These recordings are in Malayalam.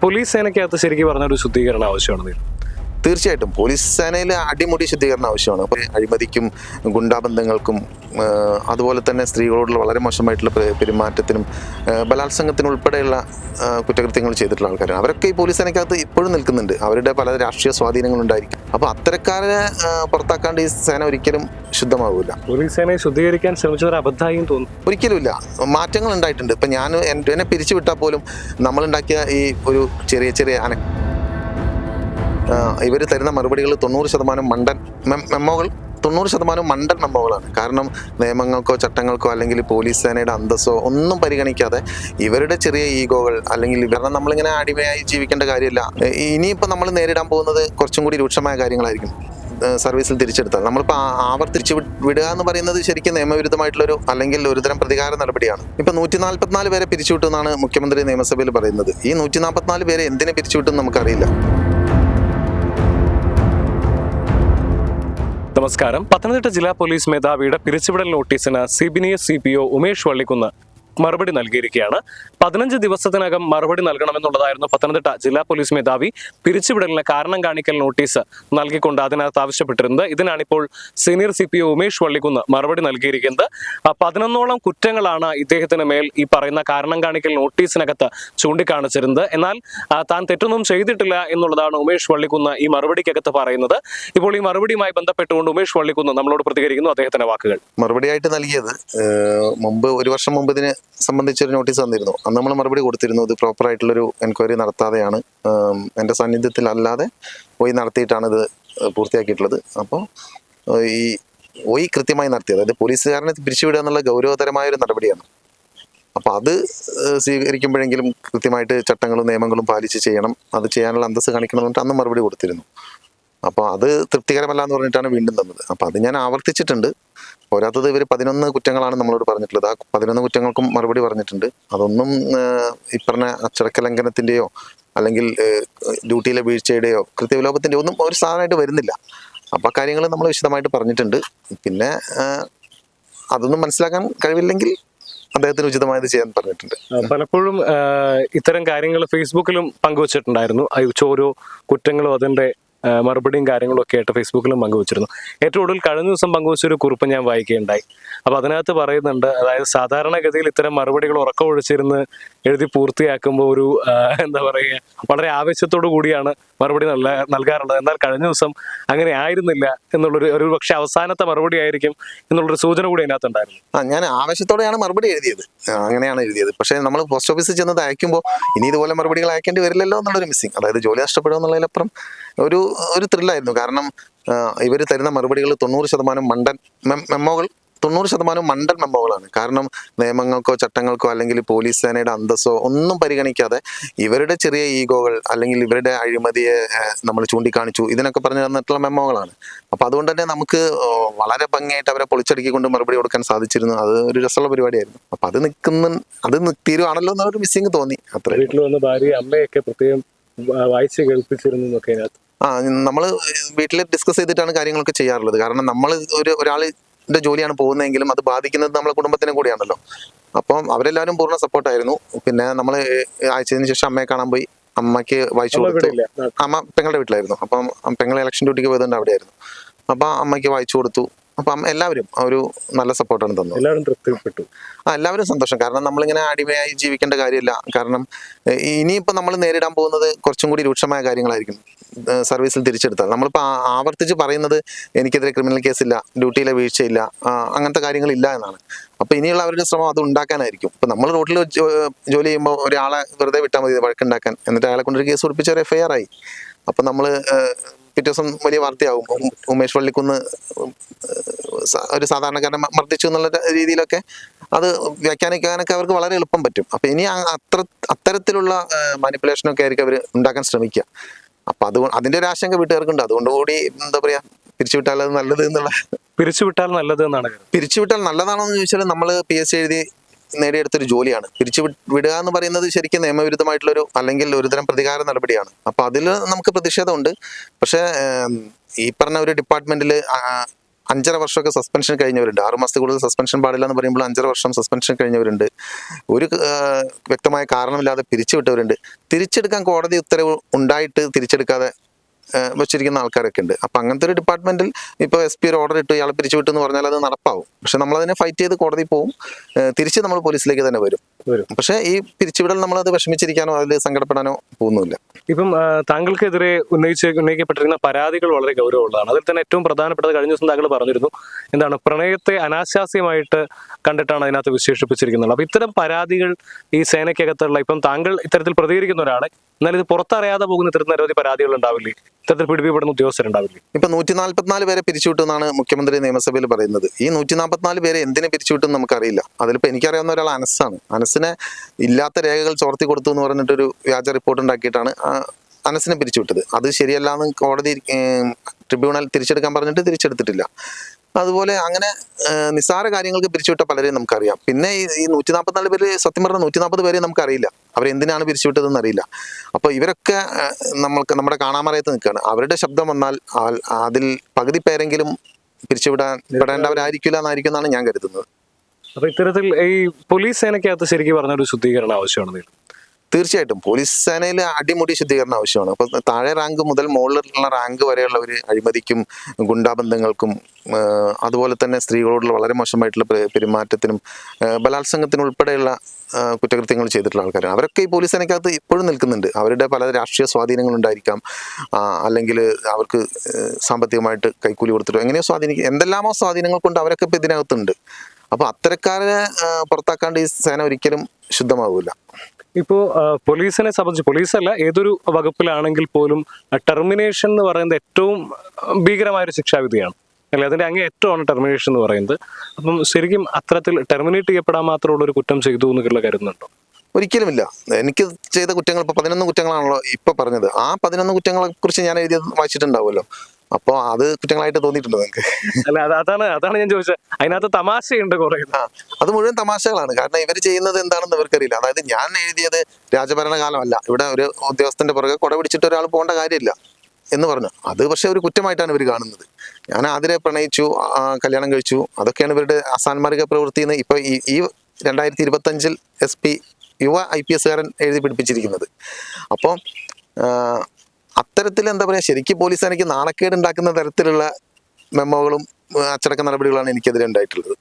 പോലീസ് സേനയ്ക്കകത്ത് ശരിക്കും പറഞ്ഞൊരു ശുദ്ധീകരണം ആവശ്യമാണ്. തീർച്ചയായിട്ടും പോലീസ് സേനയിൽ അടിമുടി ശുദ്ധീകരണം ആവശ്യമാണ്. അഴിമതിക്കും ഗുണ്ടാബന്ധങ്ങൾക്കും അതുപോലെ തന്നെ സ്ത്രീകളോടുള്ള വളരെ മോശമായിട്ടുള്ള പെരുമാറ്റത്തിനും ബലാത്സംഗത്തിനും ഉൾപ്പെടെയുള്ള കുറ്റകൃത്യങ്ങൾ ചെയ്തിട്ടുള്ള ആൾക്കാരാണ്. അവരൊക്കെ ഈ പോലീസ് സേനയ്ക്കകത്ത് ഇപ്പോഴും നിൽക്കുന്നുണ്ട്. അവരുടെ പല രാഷ്ട്രീയ സ്വാധീനങ്ങളുണ്ടായിരിക്കും. അപ്പോൾ അത്തരക്കാരെ പുറത്താക്കാണ്ട് ഈ സേന ഒരിക്കലും ശുദ്ധമാവില്ല. പോലീസ് സേനയെ ശുദ്ധീകരിക്കാൻ ശ്രമിച്ചത് അബദ്ധമായും തോന്നുന്നു. ഒരിക്കലുമില്ല, മാറ്റങ്ങൾ ഉണ്ടായിട്ടുണ്ട്. ഇപ്പം ഞാൻ എന്നെ പിരിച്ചുവിട്ടാൽ പോലും നമ്മളുണ്ടാക്കിയ ഈ ഒരു ചെറിയ ഇവർ തരുന്ന മറുപടികൾ 90% മണ്ടൻ മെമ്മോകൾ 90% മണ്ടൻ മെമ്മോകളാണ്. കാരണം നിയമങ്ങൾക്കോ ചട്ടങ്ങൾക്കോ അല്ലെങ്കിൽ പോലീസ് സേനയുടെ അന്തസ്സോ ഒന്നും പരിഗണിക്കാതെ ഇവരുടെ ചെറിയ ഈഗോകൾ അല്ലെങ്കിൽ കാരണം നമ്മളിങ്ങനെ അടിമയായി ജീവിക്കേണ്ട കാര്യമില്ല. ഇനിയിപ്പോൾ നമ്മൾ നേരിടാൻ പോകുന്നത് കുറച്ചും കൂടി രൂക്ഷമായ കാര്യങ്ങളായിരിക്കും. സർവീസിൽ തിരിച്ചെടുത്താൽ നമ്മളിപ്പോൾ ആവർത്തിച്ച് വിടുക എന്ന് പറയുന്നത് ശരിക്കും നിയമവിരുദ്ധമായിട്ടുള്ളൊരു അല്ലെങ്കിൽ ഒരുതരം പ്രതികാര നടപടിയാണ്. ഇപ്പം 144 പേരെ പിരിച്ചുവിട്ടു എന്നാണ് മുഖ്യമന്ത്രി നിയമസഭയിൽ പറയുന്നത്. ഈ 144 പേരെ എന്തിനെ പിരിച്ചുവിട്ടെന്ന് നമുക്കറിയില്ല. നമസ്കാരം. പത്തനംതിട്ട ജില്ലാ പോലീസ് മേധാവിയുടെ പിരിച്ചുവിടൽ നോട്ടീസിന് CBNS CPO ഉമേഷ് വള്ളിക്കുന്ന് മറുപടി നൽകിയിരിക്കുകയാണ്. 15 ദിവസത്തിനകം മറുപടി നൽകണമെന്നുള്ളതായിരുന്നു പത്തനംതിട്ട ജില്ലാ പോലീസ് മേധാവി പിരിച്ചുവിടലിന് കാരണം കാണിക്കൽ നോട്ടീസ് നൽകിക്കൊണ്ട് അതിനകത്ത് ആവശ്യപ്പെട്ടിരുന്നത്. ഇതിനാണിപ്പോൾ സീനിയർ CPO ഉമേഷ് വള്ളിക്കുന്ന് മറുപടി നൽകിയിരിക്കുന്നത്. 11ഓളം കുറ്റങ്ങളാണ് ഇദ്ദേഹത്തിന് മേൽ ഈ പറയുന്ന കാരണം കാണിക്കൽ നോട്ടീസിനകത്ത് ചൂണ്ടിക്കാണിച്ചിരുന്നത്. എന്നാൽ താൻ തെറ്റൊന്നും ചെയ്തിട്ടില്ല എന്നുള്ളതാണ് ഉമേഷ് വള്ളിക്കുന്ന് ഈ മറുപടിക്കകത്ത് പറയുന്നത്. ഇപ്പോൾ ഈ മറുപടിയുമായി ബന്ധപ്പെട്ടുകൊണ്ട് ഉമേഷ് വള്ളിക്കുന്ന് നമ്മളോട് പ്രതികരിക്കുന്നു. അദ്ദേഹത്തിന്റെ വാക്കുകൾ. മറുപടിയായിട്ട് നൽകിയത് മുമ്പ് 1 വർഷം മുമ്പ് ഇതിന് സംബന്ധിച്ചൊരു നോട്ടീസ് വന്നിരുന്നു. അന്ന് നമ്മൾ മറുപടി കൊടുത്തിരുന്നു. ഇത് പ്രോപ്പറായിട്ടുള്ളൊരു എൻക്വയറി നടത്താതെയാണ്, എൻ്റെ സാന്നിധ്യത്തിൽ അല്ലാതെ പോയി നടത്തിയിട്ടാണ് ഇത് പൂർത്തിയാക്കിയിട്ടുള്ളത്. അപ്പോൾ ഈ കൃത്യമായി നടത്തിയത്, അതായത് പോലീസുകാരനെ പിരിച്ചുവിടുക എന്നുള്ള ഗൗരവതരമായൊരു നടപടിയാണ്. അപ്പോൾ അത് സ്വീകരിക്കുമ്പോഴെങ്കിലും കൃത്യമായിട്ട് ചട്ടങ്ങളും നിയമങ്ങളും പാലിച്ച് ചെയ്യണം, അത് ചെയ്യാനുള്ള അന്തസ്സ് കാണിക്കണം എന്നിട്ട് അന്ന് മറുപടി കൊടുത്തിരുന്നു. അപ്പോൾ അത് തൃപ്തികരമല്ല എന്ന് പറഞ്ഞിട്ടാണ് വീണ്ടും തന്നത്. അപ്പോൾ അത് ഞാൻ ആവർത്തിച്ചിട്ടുണ്ട്. പോരാത്തത് ഇവർ 11 കുറ്റങ്ങളാണ് നമ്മളോട് പറഞ്ഞിട്ടുള്ളത്. ആ 11 കുറ്റങ്ങൾക്കും മറുപടി പറഞ്ഞിട്ടുണ്ട്. അതൊന്നും ഈ പറഞ്ഞ അച്ചടക്ക ലംഘനത്തിൻ്റെയോ അല്ലെങ്കിൽ ഡ്യൂട്ടിയിലെ വീഴ്ചയുടെയോ കൃത്യവിലോപത്തിൻ്റെയോ ഒന്നും ഒരു സാധനമായിട്ട് വരുന്നില്ല. അപ്പോൾ ആ കാര്യങ്ങൾ നമ്മൾ വിശദമായിട്ട് പറഞ്ഞിട്ടുണ്ട്. പിന്നെ അതൊന്നും മനസ്സിലാക്കാൻ കഴിവില്ലെങ്കിൽ അദ്ദേഹത്തിന് ഉചിതമായത് ചെയ്യാൻ പറഞ്ഞിട്ടുണ്ട്. പലപ്പോഴും ഇത്തരം കാര്യങ്ങൾ ഫേസ്ബുക്കിലും പങ്കുവച്ചിട്ടുണ്ടായിരുന്നു. ഓരോ കുറ്റങ്ങളും അതിൻ്റെ മറുപടിയും കാര്യങ്ങളും ഒക്കെ ആയിട്ട് ഫേസ്ബുക്കിലും പങ്കുവച്ചിരുന്നു. ഏറ്റവും കൂടുതൽ കഴിഞ്ഞ ദിവസം പങ്കുവച്ചൊരു കുറിപ്പ് ഞാൻ വായിക്കുകയുണ്ടായി. അപ്പോൾ അതിനകത്ത് പറയുന്നുണ്ട്, അതായത് സാധാരണഗതിയിൽ ഇത്തരം മറുപടികൾ ഉറക്കം ഒഴിച്ചിരുന്ന് എഴുതി പൂർത്തിയാക്കുമ്പോൾ ഒരു എന്താ പറയുക, വളരെ ആവേശത്തോടു കൂടിയാണ് മറുപടി നൽകാറുള്ളത്. എന്നാൽ കഴിഞ്ഞ ദിവസം അങ്ങനെ ആയിരുന്നില്ല എന്നുള്ളൊരു പക്ഷെ അവസാനത്തെ മറുപടി ആയിരിക്കും എന്നുള്ളൊരു സൂചന കൂടി അതിനകത്തുണ്ടായിരുന്നു. ഞാൻ ആവേശത്തോടെയാണ് മറുപടി എഴുതിയത്, അങ്ങനെയാണ് എഴുതിയത്. പക്ഷേ നമ്മൾ പോസ്റ്റ് ഓഫീസിൽ ചെന്നത് അയക്കുമ്പോൾ ഇനി ഇതുപോലെ മറുപടികൾ അയക്കേണ്ടി വരില്ലല്ലോ എന്നുള്ളൊരു മിസ്സിങ്, അതായത് ജോലി നഷ്ടപ്പെടുക എന്നുള്ളതിലപ്പുറം ഒരു ത്രില്ലായിരുന്നു. കാരണം ഇവർ തരുന്ന മറുപടികൾ 90% മണ്ടൻ മെമ്മോകൾ 90% മണ്ടൻ മെമ്മോകളാണ്. കാരണം നിയമങ്ങൾക്കോ ചട്ടങ്ങൾക്കോ അല്ലെങ്കിൽ പോലീസ് സേനയുടെ അന്തസ്സോ ഒന്നും പരിഗണിക്കാതെ ഇവരുടെ ചെറിയ ഈഗോകൾ അല്ലെങ്കിൽ ഇവരുടെ അഴിമതിയെ നമ്മൾ ചൂണ്ടിക്കാണിച്ചു, ഇതിനൊക്കെ പറഞ്ഞു തന്നിട്ടുള്ള മെമ്മോകളാണ്. അപ്പോൾ അതുകൊണ്ട് തന്നെ നമുക്ക് വളരെ ഭംഗിയായിട്ട് അവരെ പൊളിച്ചടുക്കിക്കൊണ്ട് മറുപടി കൊടുക്കാൻ സാധിച്ചിരുന്നു. അത് ഒരു രസമുള്ള പരിപാടിയായിരുന്നു. അപ്പം അത് തീരുവാണല്ലോ എന്നൊരു മിസ്സിങ് തോന്നി. അത്ര വീട്ടിൽ വന്ന് ഭാര്യ അമ്മയൊക്കെ പ്രത്യേകം വായിച്ച് കേൾപ്പിച്ചിരുന്നു എന്നൊക്കെ നമ്മൾ വീട്ടിൽ ഡിസ്കസ് ചെയ്തിട്ടാണ് കാര്യങ്ങളൊക്കെ ചെയ്യാറുള്ളത്. കാരണം നമ്മൾ ഒരാളിന്റെ ജോലിയാണ് പോകുന്നതെങ്കിലും അത് ബാധിക്കുന്നത് നമ്മളെ കുടുംബത്തിനും കൂടിയാണല്ലോ. അപ്പം അവരെല്ലാവരും പൂർണ്ണ സപ്പോർട്ടായിരുന്നു. പിന്നെ നമ്മൾ അയച്ചതിന് ശേഷം അമ്മയെ കാണാൻ പോയി, അമ്മയ്ക്ക് വായിച്ചു കൊടുത്തു. അമ്മ പെങ്ങളുടെ വീട്ടിലായിരുന്നു. അപ്പം പെങ്ങൾ ഇലക്ഷൻ ഡ്യൂട്ടിക്ക് പോയതുകൊണ്ട് അവിടെയായിരുന്നു. അപ്പം അമ്മയ്ക്ക് വായിച്ചു കൊടുത്തു. അപ്പം എല്ലാവരും ഒരു നല്ല സപ്പോർട്ടാണ് തന്നത്. എല്ലാവരും തൃപ്തിപ്പെട്ടു. എല്ലാവരും സന്തോഷം. കാരണം നമ്മളിങ്ങനെ അടിമയായി ജീവിക്കേണ്ട കാര്യമില്ല. കാരണം ഇനിയിപ്പോൾ നമ്മൾ നേരിടാൻ പോകുന്നത് കുറച്ചും കൂടി രൂക്ഷമായ കാര്യങ്ങളായിരിക്കും. സർവീസിൽ തിരിച്ചെടുത്താൽ നമ്മളിപ്പോൾ ആവർത്തിച്ച് പറയുന്നത് എനിക്കെതിരെ ക്രിമിനൽ കേസില്ല, ഡ്യൂട്ടിയിലെ വീഴ്ചയില്ല, അങ്ങനത്തെ കാര്യങ്ങളില്ല എന്നാണ്. അപ്പോൾ ഇനിയുള്ള അവരുടെ ശ്രമം അത് ഉണ്ടാക്കാനായിരിക്കും. ഇപ്പം നമ്മൾ റോഡിൽ ജോലി ചെയ്യുമ്പോൾ ഒരാളെ വെറുതെ വിട്ടാൽ മതി വഴക്കുണ്ടാക്കാൻ, എന്നിട്ട് അയാളെ കൊണ്ടൊരു കേസ് കൊടുപ്പിച്ച ഒരു FIR ആയി. അപ്പം നമ്മൾ പിറ്റേ ദിവസം വലിയ വാർത്തയാവും. ഉമേഷ് വള്ളിക്കുന്ന് ഒരു സാധാരണക്കാരനെ മർദ്ദിച്ചു എന്നുള്ള രീതിയിലൊക്കെ അത് വ്യാഖ്യാനിക്കാനൊക്കെ അവർക്ക് വളരെ എളുപ്പം പറ്റും. അപ്പം ഇനി അത്തരത്തിലുള്ള മാനിപ്പുലേഷനൊക്കെ ആയിരിക്കും അവർ ഉണ്ടാക്കാൻ ശ്രമിക്കുക. അപ്പം അതിൻ്റെ ഒരു ആശങ്ക വീട്ടുകാർക്കുണ്ട്. അതുകൊണ്ടുകൂടി എന്താ പറയുക, പിരിച്ചുവിട്ടാൽ അത് നല്ലത് എന്നുള്ള പിരിച്ചുവിട്ടാൽ നല്ലത് എന്നാണ്. പിരിച്ചുവിട്ടാൽ നല്ലതാണോ എന്ന് ചോദിച്ചാൽ നമ്മൾ PSC എഴുതി നേടിയെടുത്തൊരു ജോലിയാണ്. വിടുക എന്ന് പറയുന്നത് ശരിക്കും നിയമവിരുദ്ധമായിട്ടുള്ളൊരു അല്ലെങ്കിൽ ഒരുതരം പ്രതികാര നടപടിയാണ്. അപ്പോൾ അതിൽ നമുക്ക് പ്രതിഷേധമുണ്ട്. പക്ഷേ ഈ പറഞ്ഞ ഒരു ഡിപ്പാർട്ട്മെന്റിൽ 5.5 വർഷമൊക്കെ സസ്പെൻഷൻ കഴിഞ്ഞവരുണ്ട്. 6 മാസത്തിൽ കൂടുതൽ സസ്പെൻഷൻ പാടില്ല എന്ന് പറയുമ്പോൾ 5.5 വർഷം സസ്പെൻഷൻ കഴിഞ്ഞവരുണ്ട്. ഒരു വ്യക്തമായ കാരണമില്ലാതെ പിരിച്ചുവിട്ടവരുണ്ട്. തിരിച്ചെടുക്കാൻ കോടതി ഉത്തരവ് ഉണ്ടായിട്ട് തിരിച്ചെടുക്കാതെ വെച്ചിരിക്കുന്ന ആൾക്കാരൊക്കെ ഉണ്ട്. അപ്പം അങ്ങനത്തെ ഒരു ഡിപ്പാർട്ട്മെന്റിൽ ഇപ്പോൾ SP ഒരു ഓർഡർ ഇട്ട് ഇയാളെ പിരിച്ചുവിട്ടു എന്ന് പറഞ്ഞാൽ അത് നടപ്പാവും. പക്ഷെ നമ്മളതിനെ ഫൈറ്റ് ചെയ്ത് കോടതി പോവും, തിരിച്ച് നമ്മൾ പോലീസിലേക്ക് തന്നെ വരും. പക്ഷേ ഈ പിരിച്ചുവിടൽ നമ്മളത് വിഷമിച്ചിരിക്കാനോ അതിൽ സങ്കടപ്പെടാനോ പോകുന്നില്ല. ഇപ്പം താങ്കൾക്കെതിരെ ഉന്നയിക്കപ്പെട്ടിരുന്ന പരാതികൾ വളരെ ഗൗരവമുള്ളതാണ്. അതിൽ തന്നെ ഏറ്റവും പ്രധാനപ്പെട്ടത് കഴിഞ്ഞ ദിവസം താങ്കൾ പറഞ്ഞിരുന്നു, എന്താണ് പ്രണയത്തെ അനാശാസ്യമായിട്ട് കണ്ടിട്ടാണ് അതിനകത്ത് വിശേഷിപ്പിച്ചിരിക്കുന്നത്. അപ്പൊ ഇത്തരം പരാതികൾ ഈ സേനയ്ക്കകത്തുള്ള, ഇപ്പം താങ്കൾ ഇത്തരത്തിൽ പ്രതികരിക്കുന്ന ഒരാളെ, എന്നാൽ ഇത് പുറത്തറിയാതെ പോകുന്ന ഇത്തരത്തിൽ നിരവധി പരാതികൾ ഉണ്ടാവില്ലേ, ഇത്തരത്തിൽ പിടിപിടിപ്പെടുന്ന ഉദ്യോഗസ്ഥരുണ്ടാവില്ലേ? ഇപ്പൊ 144 പേരെ പിരിച്ചുവിട്ടു എന്നാണ് മുഖ്യമന്ത്രി നിയമസഭയിൽ പറയുന്നത്. ഈ 144 പേരെ എന്തിനെ പിരിച്ചുവിട്ടെന്ന് നമുക്കറിയില്ല. അതിലിപ്പോ എനിക്കറിയാവുന്ന ഒരാൾ അനസാണ്. അനസിനെ ഇല്ലാത്ത രേഖകൾ ചോർത്തി കൊടുത്തു എന്ന് പറഞ്ഞിട്ടൊരു വ്യാജ റിപ്പോർട്ട് ഉണ്ടാക്കിയിട്ടാണ് അനസിനെ പിരിച്ചുവിട്ടത്. അത് ശരിയല്ല എന്ന് കോടതി ട്രിബ്യൂണൽ തിരിച്ചെടുക്കാൻ പറഞ്ഞിട്ട് തിരിച്ചെടുത്തിട്ടില്ല. അതുപോലെ അങ്ങനെ നിസ്സാര കാര്യങ്ങൾക്ക് പിരിച്ചുവിട്ട പലരെയും നമുക്കറിയാം. പിന്നെ ഈ 144 പേര്, സത്യം പറഞ്ഞ 140 പേരെ നമുക്കറിയില്ല, അവരെന്തിനാണ് പിരിച്ചുവിട്ടതെന്ന് അറിയില്ല. അപ്പൊ ഇവരൊക്കെ നമ്മുടെ കാണാമറയത്ത് നിൽക്കുകയാണ്. അവരുടെ ശബ്ദം വന്നാൽ അതിൽ പകുതി പേരെങ്കിലും പിരിച്ചുവിടേണ്ടവരായിരിക്കില്ല എന്നായിരിക്കും എന്നാണ് ഞാൻ കരുതുന്നത്. അപ്പൊ ഇത്തരത്തിൽ ഈ പോലീസ് സേനയ്ക്കകത്ത് ശരിക്കും പറഞ്ഞ ഒരു ശുദ്ധീകരണം ആവശ്യമാണ്. തീർച്ചയായിട്ടും പോലീസ് സേനയിൽ അടിമുടി ശുദ്ധീകരണം ആവശ്യമാണ്. അപ്പൊ താഴെ റാങ്ക് മുതൽ മുകളിലുള്ള റാങ്ക് വരെയുള്ള ഒരു അഴിമതിക്കും ഗുണ്ടാബന്ധങ്ങൾക്കും അതുപോലെ തന്നെ സ്ത്രീകളോടുള്ള വളരെ മോശമായിട്ടുള്ള പെരുമാറ്റത്തിനും ബലാത്സംഗത്തിനും ഉൾപ്പെടെയുള്ള കുറ്റകൃത്യങ്ങൾ ചെയ്തിട്ടുള്ള ആൾക്കാരാണ്. അവരൊക്കെ ഈ പോലീസ് സേനയ്ക്കകത്ത് ഇപ്പോഴും നിൽക്കുന്നുണ്ട്. അവരുടെ പല രാഷ്ട്രീയ സ്വാധീനങ്ങൾ ഉണ്ടായിരിക്കാം, അല്ലെങ്കിൽ അവർക്ക് സാമ്പത്തികമായിട്ട് കൈക്കൂലി കൊടുത്തിട്ടോ എങ്ങനെയോ എന്തെല്ലാമോ സ്വാധീനങ്ങൾ കൊണ്ട് അവരൊക്കെ ഇപ്പൊ ഇതിനകത്തുണ്ട്. അപ്പൊ അത്തരക്കാരെ പുറത്താക്കാണ്ട് ഈ സേന ഒരിക്കലും ശുദ്ധമാവില്ല. ഇപ്പോ പോലീസിനെ സംബന്ധിച്ച്, പോലീസല്ല ഏതൊരു വകുപ്പിലാണെങ്കിൽ പോലും ടെർമിനേഷൻ എന്ന് പറയുന്നത് ഏറ്റവും ഭീകരമായൊരു ശിക്ഷാവിധിയാണ്, അല്ലെ? അതിന്റെ അങ്ങേ ഏറ്റവുമാണ് ടെർമിനേഷൻ എന്ന് പറയുന്നത്. അപ്പം ശരിക്കും അത്തരത്തിൽ ടെർമിനേറ്റ് ചെയ്യപ്പെടാൻ മാത്രമുള്ള ഒരു കുറ്റം ചെയ്തു എന്നുള്ള കരുതുന്നുണ്ടോ? ഒരിക്കലുമില്ല. എനിക്ക് ചെയ്ത കുറ്റങ്ങൾ ഇപ്പൊ 11 കുറ്റങ്ങളാണല്ലോ ഇപ്പൊ പറഞ്ഞത്. ആ 11 കുറ്റങ്ങളെ കുറിച്ച് ഞാൻ എഴുതി വായിച്ചിട്ടുണ്ടാവുമല്ലോ. അപ്പൊ അത് കുറ്റങ്ങളായിട്ട് തോന്നിയിട്ടുണ്ടോ നിങ്ങൾക്ക്? അല്ല, അതാണ് ഞാൻ ചോദിച്ചത്. അതിനകത്ത് തമാശയുണ്ട് കുറെ. അത് മുഴുവൻ തമാശകളാണ്. കാരണം ഇവർ ചെയ്യുന്നത് എന്താണെന്ന് ഇവർക്കറിയില്ല. അതായത് ഞാൻ എഴുതിയത് രാജഭരണകാലമല്ല, ഇവിടെ ഒരു ഉദ്യോഗസ്ഥന്റെ പുറകെ കൊട പിടിച്ചിട്ട് ഒരാൾ പോകേണ്ട കാര്യമില്ല എന്ന് പറഞ്ഞു. അത് പക്ഷെ ഒരു കുറ്റമായിട്ടാണ് ഇവർ കാണുന്നത്. ഞാൻ ആതിരെ പ്രണയിച്ചു, കല്യാണം കഴിച്ചു, അതൊക്കെയാണ് ഇവരുടെ അസാൻമാർഗ പ്രവൃത്തി എന്ന് ഇപ്പൊ ഈ 2025 SP യുവ IPS എഴുതി പിടിപ്പിച്ചിരിക്കുന്നത്. അപ്പോൾ അത്തരത്തിൽ എന്താ പറയുക, ശരിക്കും പോലീസ് സേനയ്ക്ക് നാണക്കേട് ഉണ്ടാക്കുന്ന തരത്തിലുള്ള മെമ്മോകളും അച്ചടക്ക നടപടികളാണ് എനിക്കെതിരെ ഉണ്ടായിട്ടുള്ളത്.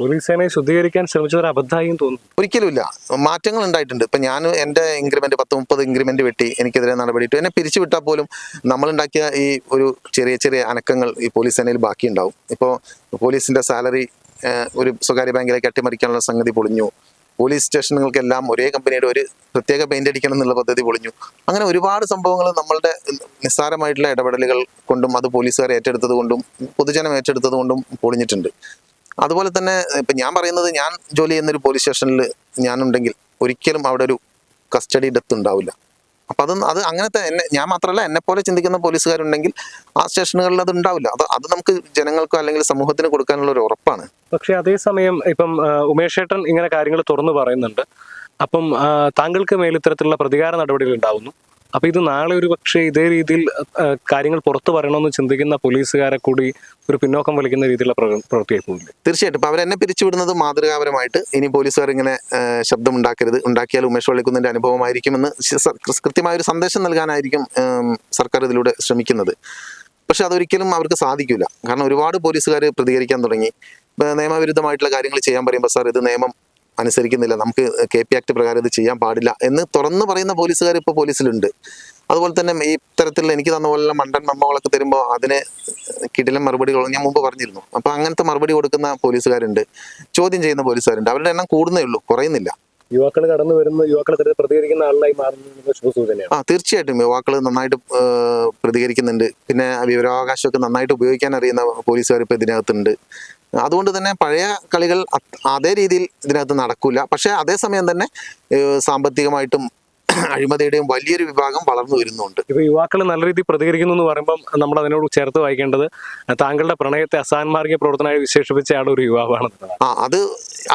പോലീസ് സേനയെ ശുദ്ധീകരിക്കാൻ ശ്രമിച്ചത് അബദ്ധമായും തോന്നുന്നു. ഒരിക്കലുമില്ല, മാറ്റങ്ങൾ ഉണ്ടായിട്ടുണ്ട്. ഇപ്പൊ ഞാൻ എൻ്റെ ഇൻക്രിമെന്റ് 10-30 ഇൻക്രിമെന്റ് വെട്ടി എനിക്കെതിരെ നടപടിയിട്ടു. എന്നെ പിരിച്ചുവിട്ടാൽ പോലും നമ്മളുണ്ടാക്കിയ ഈ ഒരു ചെറിയ അനക്കങ്ങൾ ഈ പോലീസ് സേനയിൽ ബാക്കിയുണ്ടാവും. ഇപ്പോൾ പോലീസിന്റെ സാലറി ഒരു സ്വകാര്യ ബാങ്കിലേക്ക് അട്ടിമറിക്കാനുള്ള സംഗതി പൊളിഞ്ഞു. പോലീസ് സ്റ്റേഷനുകൾക്കെല്ലാം ഒരേ കമ്പനിയുടെ ഒരു പ്രത്യേക പെയിന്റ് അടിക്കണം എന്നുള്ള പദ്ധതി പൊളിഞ്ഞു. അങ്ങനെ ഒരുപാട് സംഭവങ്ങൾ നമ്മളുടെ നിസ്സാരമായിട്ടുള്ള ഇടപെടലുകൾ കൊണ്ടും അത് പോലീസുകാർ ഏറ്റെടുത്തത് കൊണ്ടും പൊതുജനം ഏറ്റെടുത്തത് കൊണ്ടും പൊളിഞ്ഞിട്ടുണ്ട്. അതുപോലെ തന്നെ ഇപ്പം ഞാൻ പറയുന്നത്, ഞാൻ ജോലി ചെയ്യുന്നൊരു പോലീസ് സ്റ്റേഷനിൽ ഞാനുണ്ടെങ്കിൽ ഒരിക്കലും അവിടെ ഒരു കസ്റ്റഡി ഡെത്ത് ഉണ്ടാവില്ല. അപ്പം അത് അങ്ങനത്തെ ഞാൻ മാത്രമല്ല, എന്നെ പോലെ ചിന്തിക്കുന്ന പോലീസുകാരുണ്ടെങ്കിൽ ആ സ്റ്റേഷനുകളിൽ അത് ഉണ്ടാവില്ല. അത് നമുക്ക് ജനങ്ങൾക്കോ അല്ലെങ്കിൽ സമൂഹത്തിന് കൊടുക്കാനുള്ള ഒരു ഉറപ്പാണ്. പക്ഷെ അതേസമയം ഇപ്പം ഉമേഷ് ഏട്ടൻ ഇങ്ങനെ കാര്യങ്ങൾ തുറന്നു പറയുന്നുണ്ട്. അപ്പം താങ്കൾക്ക് മേൽ ഇത്തരത്തിലുള്ള പ്രതികാര നടപടികൾ ഉണ്ടാവുന്നു. അപ്പൊ ഇത് നാളെ ഒരു പക്ഷേ ഇതേ രീതിയിൽ കാര്യങ്ങൾ പുറത്തു പറയണമെന്ന് ചിന്തിക്കുന്ന പോലീസുകാരെ കൂടി ഒരു പിന്നോക്കം വലിക്കുന്ന രീതിയിലുള്ള പ്രവൃത്തിയായി പോകില്ലേ? തീർച്ചയായിട്ടും. ഇപ്പൊ അവരെന്നെ പിരിച്ചുവിടുന്നത് മാതൃകാപരമായിട്ട് ഇനി പോലീസുകാർ ഇങ്ങനെ ശബ്ദം ഉണ്ടാക്കരുത്, ഉണ്ടാക്കിയാൽ ഉമേഷ് വള്ളിക്കുന്നിന്റെ അനുഭവമായിരിക്കുമെന്ന് കൃത്യമായൊരു സന്ദേശം നൽകാനായിരിക്കും സർക്കാർ ഇതിലൂടെ ശ്രമിക്കുന്നത്. പക്ഷെ അതൊരിക്കലും അവർക്ക് സാധിക്കില്ല. കാരണം ഒരുപാട് പോലീസുകാർ പ്രതികരിക്കാൻ തുടങ്ങി. നിയമവിരുദ്ധമായിട്ടുള്ള കാര്യങ്ങൾ ചെയ്യാൻ പറയുമ്പോൾ, സാർ ഇത് നിയമം അനുസരിക്കുന്നില്ല, നമുക്ക് KP ആക്ട് പ്രകാരം ഇത് ചെയ്യാൻ പാടില്ല എന്ന് തുറന്നു പറയുന്ന പോലീസുകാർ ഇപ്പോൾ പോലീസിലുണ്ട്. അതുപോലെ തന്നെ ഈ തരത്തിലുള്ള എനിക്ക് തന്ന പോലുള്ള മണ്ടൻ മെമ്മോകളൊക്കെ തരുമ്പോൾ അതിന് കിടിലൻ മറുപടികൾ ഞാൻ മുമ്പ് പറഞ്ഞിരുന്നു. അപ്പൊ അങ്ങനത്തെ മറുപടി കൊടുക്കുന്ന പോലീസുകാരുണ്ട്, ചോദ്യം ചെയ്യുന്ന പോലീസുകാരുണ്ട്. അവരുടെ എണ്ണം കൂടുന്നേ ഉള്ളൂ, കുറയുന്നില്ല. യുവാക്കൾ കടന്നു വരുന്ന, യുവാക്കൾ പ്രതികരിക്കുന്ന ആളായി മാറുന്നത് ശുഭസൂചനയാണ്. തീർച്ചയായിട്ടും യുവാക്കൾ നന്നായിട്ട് പ്രതികരിക്കുന്നുണ്ട്. പിന്നെ വിവരാവകാശമൊക്കെ നന്നായിട്ട് ഉപയോഗിക്കാൻ അറിയുന്ന പോലീസുകാർ ഇപ്പൊ ഇതിനകത്തുണ്ട്. അതുകൊണ്ട് തന്നെ പഴയ കളികൾ അതേ രീതിയിൽ ഇതിനകത്ത് നടക്കൂല. പക്ഷെ അതേസമയം തന്നെ സാമ്പത്തികമായിട്ടും അഴിമതിയുടെയും വലിയൊരു വിഭാഗം വളർന്നു വരുന്നുണ്ട്. ഇപ്പൊ യുവാക്കൾ നല്ല രീതിയിൽ പ്രതികരിക്കുന്നു എന്ന് പറയുമ്പോൾ നമ്മൾ അതിനോട് ചേർത്ത് വായിക്കേണ്ടത്, താങ്കളുടെ പ്രണയത്തെ അസാൻമാർഗിക പ്രവർത്തനമായി വിശേഷിപ്പിച്ച ആൾ ഒരു യുവാവാണ്. അത്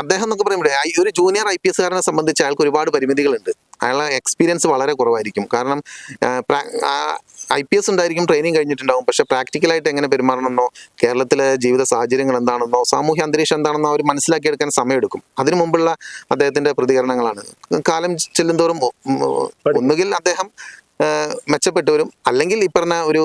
അദ്ദേഹം എന്നൊക്കെ പറയുമ്പോഴേ ഒരു ജൂനിയർ IPS സംബന്ധിച്ച് അയാൾക്ക് ഒരുപാട് പരിമിതികളുണ്ട്. അയാളെ എക്സ്പീരിയൻസ് വളരെ കുറവായിരിക്കും. കാരണം IPS ഉണ്ടായിരിക്കും, ട്രെയിനിങ് കഴിഞ്ഞിട്ടുണ്ടാവും, പക്ഷെ പ്രാക്ടിക്കലായിട്ട് എങ്ങനെ പെരുമാറണമെന്നോ കേരളത്തിലെ ജീവിത സാഹചര്യങ്ങൾ എന്താണെന്നോ സാമൂഹ്യ അന്തരീക്ഷം എന്താണെന്നോ അവർ മനസ്സിലാക്കിയെടുക്കാൻ സമയമെടുക്കും. അതിനു മുമ്പുള്ള അദ്ദേഹത്തിന്റെ പ്രതികരണങ്ങളാണ് കാലം ചെല്ലുന്തോറും ഒന്നുകിൽ അദ്ദേഹം മെച്ചപ്പെട്ടു വരും, അല്ലെങ്കിൽ ഈ പറഞ്ഞ ഒരു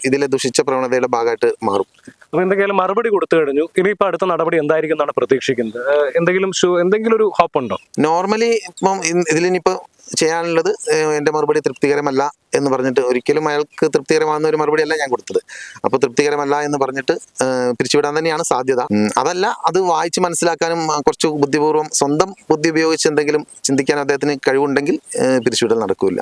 ഇതിലെ ദുഷിച്ച പ്രവണതയുടെ ഭാഗമായിട്ട് മാറും. അപ്പൊ എന്തെങ്കിലും മറുപടി കൊടുത്തു കഴിഞ്ഞു, ഇനിയിപ്പോ അടുത്ത നടപടി എന്തായിരിക്കും എന്നാണ് പ്രതീക്ഷിക്കുന്നത്? എന്തെങ്കിലും ഒരു ഹോപ്പ് ഉണ്ടോ? നോർമലി ഇപ്പം ഇതിലിനിയിപ്പോൾ ചെയ്യാനുള്ളത് എൻ്റെ മറുപടി തൃപ്തികരമല്ല എന്ന് പറഞ്ഞിട്ട്, ഒരിക്കലും അയാൾക്ക് തൃപ്തികരമാകുന്ന ഒരു മറുപടിയല്ല ഞാൻ കൊടുത്തത്. അപ്പോൾ തൃപ്തികരമല്ല എന്ന് പറഞ്ഞിട്ട് പിരിച്ചുവിടാൻ തന്നെയാണ് സാധ്യത. അതല്ല, അത് വായിച്ച് മനസ്സിലാക്കാനും കുറച്ച് ബുദ്ധിപൂർവ്വം സ്വന്തം ബുദ്ധി ഉപയോഗിച്ച് എന്തെങ്കിലും ചിന്തിക്കാൻ അദ്ദേഹത്തിന് കഴിവുണ്ടെങ്കിൽ പിരിച്ചുവിടൽ നടക്കില്ല.